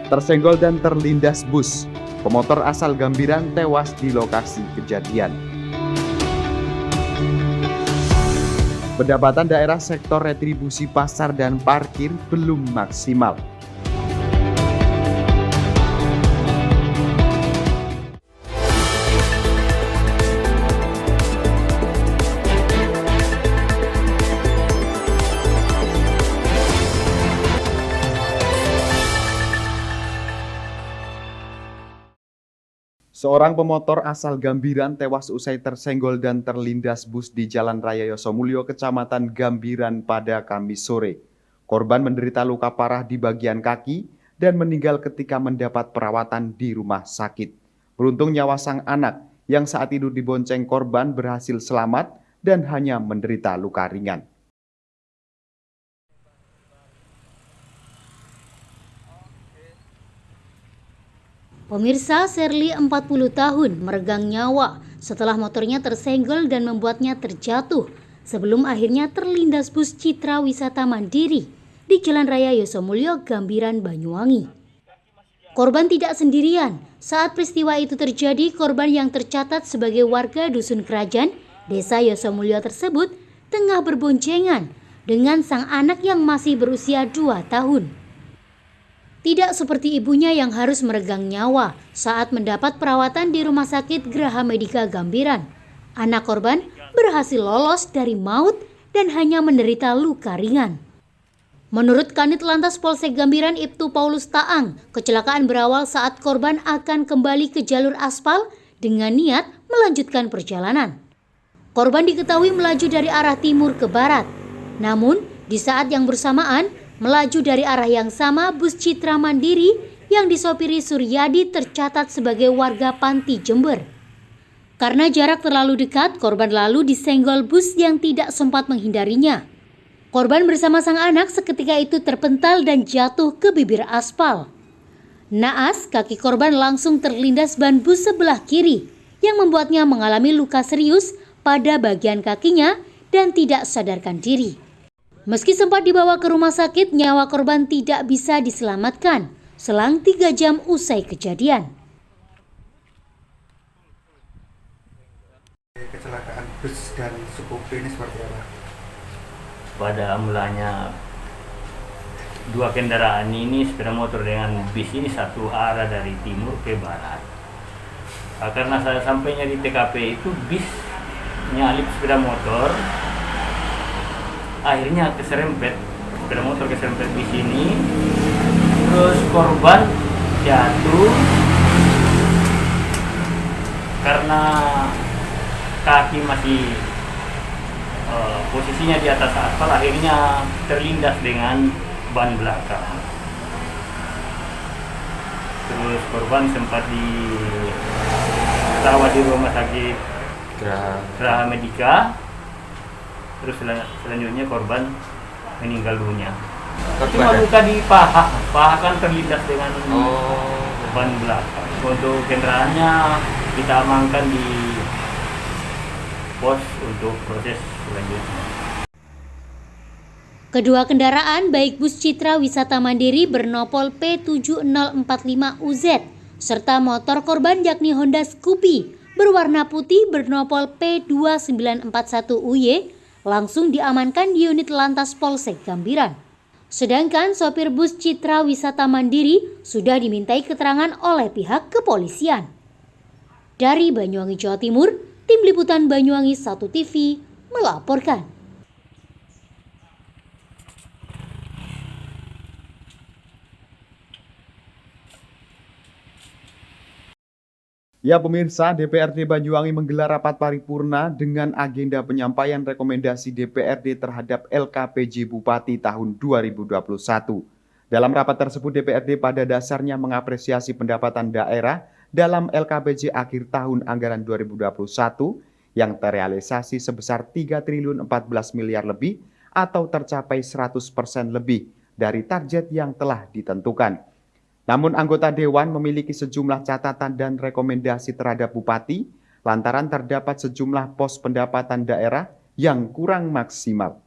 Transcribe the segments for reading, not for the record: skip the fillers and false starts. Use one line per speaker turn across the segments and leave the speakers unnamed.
Tersenggol dan terlindas bus, pemotor asal Gambiran tewas di lokasi kejadian. Pendapatan daerah sektor retribusi pasar dan parkir belum maksimal. Seorang pemotor asal Gambiran tewas usai tersenggol dan terlindas bus di Jalan Raya Yosomulyo, Kecamatan Gambiran pada Kamis sore. Korban menderita luka parah di bagian kaki dan meninggal ketika mendapat perawatan di rumah sakit. Beruntung nyawa sang anak yang saat itu dibonceng korban berhasil selamat dan hanya menderita luka ringan.
Pemirsa, Sherly 40 tahun meregang nyawa setelah motornya tersenggol dan membuatnya terjatuh sebelum akhirnya terlindas bus Citra Wisata Mandiri di Jalan Raya Yosomulyo, Gambiran, Banyuwangi. Korban tidak sendirian. Saat peristiwa itu terjadi, korban yang tercatat sebagai warga Dusun Kerajaan, Desa Yosomulyo tersebut tengah berboncengan dengan sang anak yang masih berusia 2 tahun. Tidak seperti ibunya yang harus meregang nyawa saat mendapat perawatan di Rumah Sakit Graha Medika Gambiran. Anak korban berhasil lolos dari maut dan hanya menderita luka ringan. Menurut Kanit Lantas Polsek Gambiran Ibtu Paulus Taang, kecelakaan berawal saat korban akan kembali ke jalur aspal dengan niat melanjutkan perjalanan. Korban diketahui melaju dari arah timur ke barat. Namun, di saat yang bersamaan, melaju dari arah yang sama bus Citra Mandiri yang disopiri Suryadi tercatat sebagai warga Panti, Jember. Karena jarak terlalu dekat, korban lalu disenggol bus yang tidak sempat menghindarinya. Korban bersama sang anak seketika itu terpental dan jatuh ke bibir aspal. Naas, kaki korban langsung terlindas ban bus sebelah kiri yang membuatnya mengalami luka serius pada bagian kakinya dan tidak sadarkan diri. Meski sempat dibawa ke rumah sakit, nyawa korban tidak bisa diselamatkan selang 3 jam usai kejadian.
Kecelakaan bus dan supir ini seperti apa?
Pada mulanya 2 kendaraan ini, sepeda motor dengan bis ini satu arah dari timur ke barat. Karena saya sampainya di TKP itu bis nyalip sepeda motor, akhirnya keserempet, sepeda motor keserempet di sini, terus korban jatuh karena kaki masih posisinya di atas aspal, akhirnya terlindas dengan ban belakang. Terus korban sempat dirawat di rumah sakit Graha Medika. Terus selanjutnya korban meninggal dunia. Cuma luka di paha kan terlindas dengan ban belakang. Untuk kendaraannya kita amankan di pos untuk proses selanjutnya.
Kedua kendaraan baik bus Citra Wisata Mandiri bernopol P7045UZ serta motor korban yakni Honda Scoopy berwarna putih bernopol P2941UY langsung diamankan di unit Lantas Polsek Gambiran. Sedangkan sopir bus Citra Wisata Mandiri sudah dimintai keterangan oleh pihak kepolisian. Dari Banyuwangi, Jawa Timur, Tim Liputan Banyuwangi 1 TV melaporkan.
Ya pemirsa, DPRD Banyuwangi menggelar rapat paripurna dengan agenda penyampaian rekomendasi DPRD terhadap LKPJ Bupati tahun 2021. Dalam rapat tersebut, DPRD pada dasarnya mengapresiasi pendapatan daerah dalam LKPJ akhir tahun anggaran 2021 yang terrealisasi sebesar 3 triliun 14 miliar lebih atau tercapai 100% lebih dari target yang telah ditentukan. Namun anggota Dewan memiliki sejumlah catatan dan rekomendasi terhadap Bupati lantaran terdapat sejumlah pos pendapatan daerah yang kurang maksimal.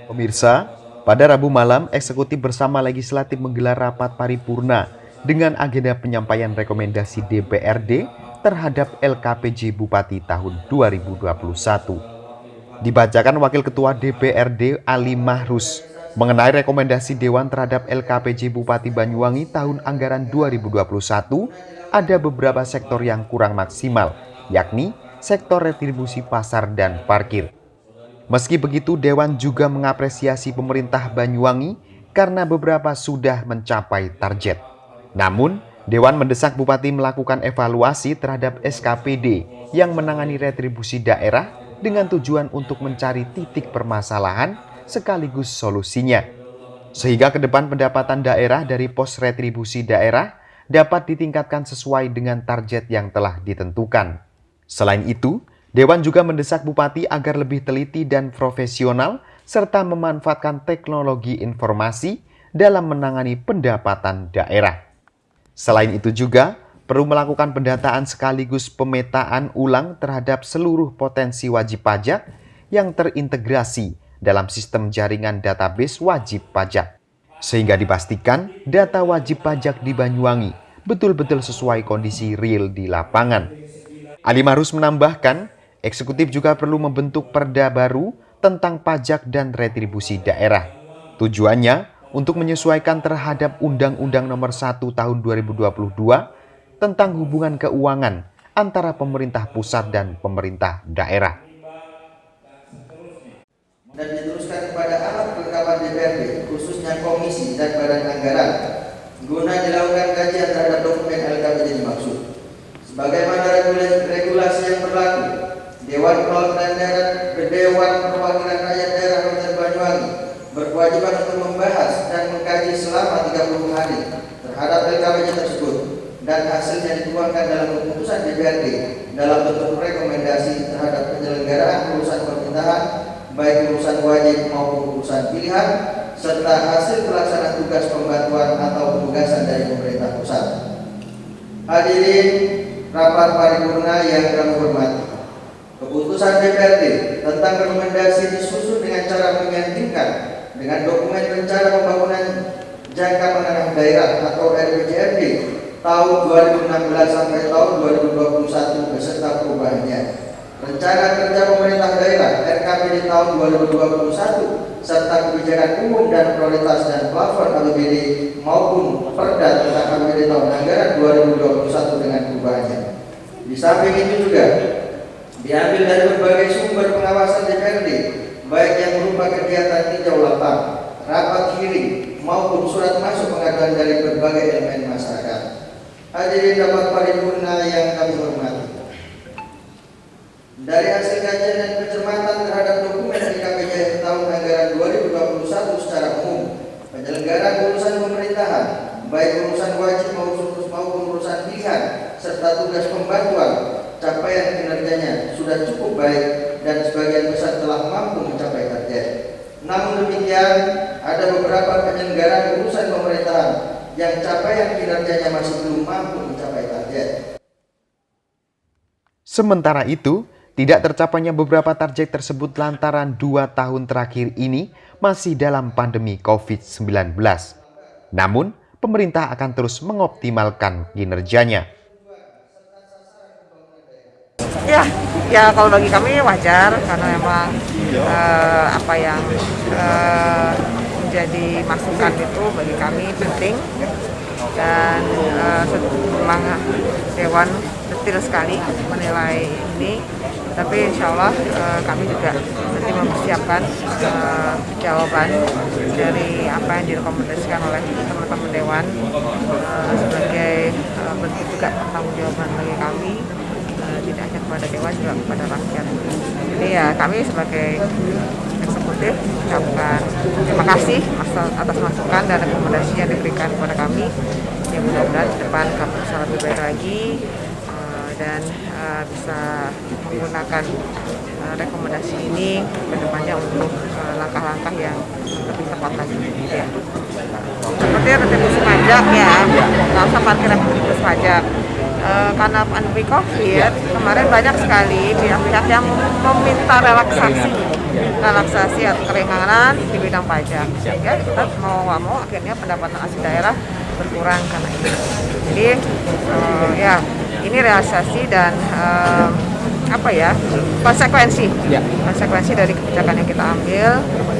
Pemirsa, pada Rabu malam, eksekutif bersama legislatif menggelar rapat paripurna dengan agenda penyampaian rekomendasi DPRD terhadap LKPJ Bupati tahun 2021. Dibacakan Wakil Ketua DPRD Ali Mahrus mengenai rekomendasi Dewan terhadap LKPJ Bupati Banyuwangi tahun anggaran 2021, ada beberapa sektor yang kurang maksimal, yakni sektor retribusi pasar dan parkir. Meski begitu, Dewan juga mengapresiasi pemerintah Banyuwangi karena beberapa sudah mencapai target. Namun, Dewan mendesak Bupati melakukan evaluasi terhadap SKPD yang menangani retribusi daerah dengan tujuan untuk mencari titik permasalahan sekaligus solusinya. Sehingga ke depan pendapatan daerah dari pos retribusi daerah dapat ditingkatkan sesuai dengan target yang telah ditentukan. Selain itu, Dewan juga mendesak Bupati agar lebih teliti dan profesional serta memanfaatkan teknologi informasi dalam menangani pendapatan daerah. Selain itu juga perlu melakukan pendataan sekaligus pemetaan ulang terhadap seluruh potensi wajib pajak yang terintegrasi dalam sistem jaringan database wajib pajak. Sehingga dipastikan data wajib pajak di Banyuwangi betul-betul sesuai kondisi real di lapangan. Ali Mahrus menambahkan, eksekutif juga perlu membentuk perda baru tentang pajak dan retribusi daerah. Tujuannya untuk menyesuaikan terhadap Undang-Undang Nomor 1 Tahun 2022 tentang hubungan keuangan antara pemerintah pusat dan pemerintah daerah.
Dan diteruskan kepada alat kelengkapan DPRD, khususnya komisi dan badan anggaran, guna dilakukan kajian terhadap dokumen LKPJ dimaksud. Sebagaimana regulasi yang berlaku, Dewan Perwakilan Rakyat Daerah Kabupaten Banyuwangi berkewajiban untuk membahas dan mengkaji selama 30 hari terhadap LKPJ tersebut dan hasilnya dituangkan dalam keputusan DPRD dalam bentuk rekomendasi terhadap penyelenggaraan urusan pemerintahan, baik urusan wajib maupun urusan pilihan, serta hasil pelaksanaan tugas pembantuan atau penugasan dari pemerintah pusat. Hadirin rapat paripurna yang kami hormati, keputusan DPRD tentang rekomendasi disusun dengan cara menyandingkan dengan dokumen rencana pembangunan jangka menengah daerah atau RPJMD tahun 2016 sampai tahun 2021 beserta perubahannya, rencana kerja pemerintah daerah RKPD tahun 2021 serta kebijakan umum dan prioritas dan plafon APBD maupun perda tentang APBD tahun anggaran 2021 dengan perubahannya. Di samping itu juga diambil dari berbagai sumber pengawasan DPRD, baik yang berupa kegiatan tinjau lapang, rapat hearing maupun surat masuk pengaduan dari berbagai elemen masyarakat. Hadirin rapat paripurna yang kami hormati, dari hasil kajian dan pencermatan terhadap dokumen LKPJ tahun anggaran 2021 secara umum, penyelenggaraan urusan pemerintahan, baik urusan wajib maupun urusan pilihan, serta tugas pembantuan, capaian kinerjanya sudah cukup baik dan sebagian besar telah mampu mencapai target. Namun demikian, ada beberapa penyelenggaraan urusan pemerintahan yang capaian kinerjanya masih belum mampu mencapai target.
Sementara itu, tidak tercapainya beberapa target tersebut lantaran 2 tahun terakhir ini masih dalam pandemi COVID-19. Namun, pemerintah akan terus mengoptimalkan kinerjanya.
Ya kalau bagi kami wajar karena memang apa yang menjadi masukan itu bagi kami penting dan memang Dewan detail sekali menilai ini, tapi insya Allah kami juga nanti mempersiapkan jawaban dari apa yang direkomendasikan oleh teman-teman Dewan sebagai bentuk juga pertanggungjawaban bagi kami, tidak hanya kepada Dewan juga kepada rakyat. Jadi ya kami sebagai eksekutif mengucapkan terima kasih atas masukan dan rekomendasi yang diberikan kepada kami. Yang mudah-mudahan ke depan kami bisa lebih baik lagi dan bisa menggunakan rekomendasi ini ke depannya untuk langkah-langkah yang lebih tepat lagi. Ya. Seperti retribusi pajak ya, nggak usah parkir retribusi pajak. Karena pandemi COVID, kemarin banyak sekali pihak-pihak yang meminta relaksasi relaksasi atau keringanan di bidang pajak, sehingga kita mau nggak mau akhirnya pendapatan asli daerah berkurang karena itu. Jadi ya ini realisasi dan konsekuensi dari kebijakan yang kita ambil,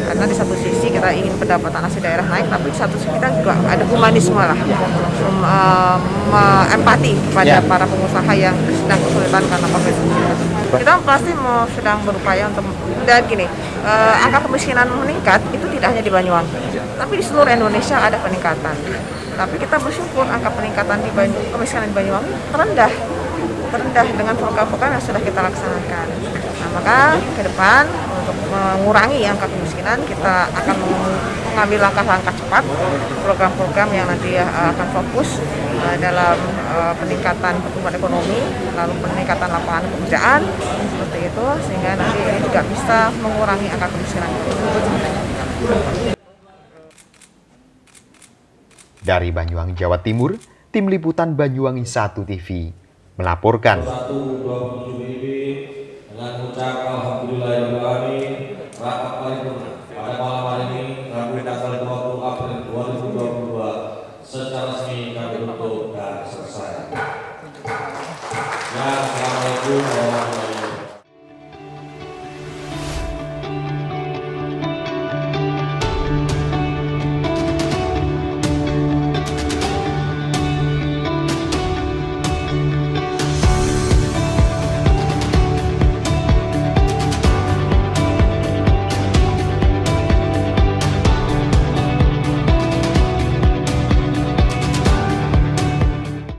karena di satu sisi kita ingin pendapatan asli daerah naik, tapi di satu sisi kita juga ada humanisme lah, empati pada para pengusaha yang sedang kesulitan karena COVID. Kita pasti sedang berupaya untuk, dan gini, angka kemiskinan meningkat itu tidak hanya di Banyuwangi, tapi di seluruh Indonesia ada peningkatan. Tapi kita bersyukur angka peningkatan kemiskinan di Banyuwangi terendah dengan program-program yang sudah kita laksanakan. Nah, maka ke depan untuk mengurangi angka kemiskinan kita akan mengambil langkah-langkah cepat, program-program yang nanti akan fokus dalam peningkatan pertumbuhan ekonomi, lalu peningkatan lapangan pekerjaan, seperti itu, sehingga nanti ini juga bisa mengurangi angka kemiskinan.
Dari Banyuwangi, Jawa Timur, Tim Liputan Banyuwangi 1 TV melaporkan.
127 ini dengan mengucap alhamdulillahirobbilalamin, rapat paripurna pada malam hari ini Rabu tanggal 20 April 2022 secara resmi kami tutup dan selesai. Ya, assalamualaikum warahmatullahi wabarakatuh.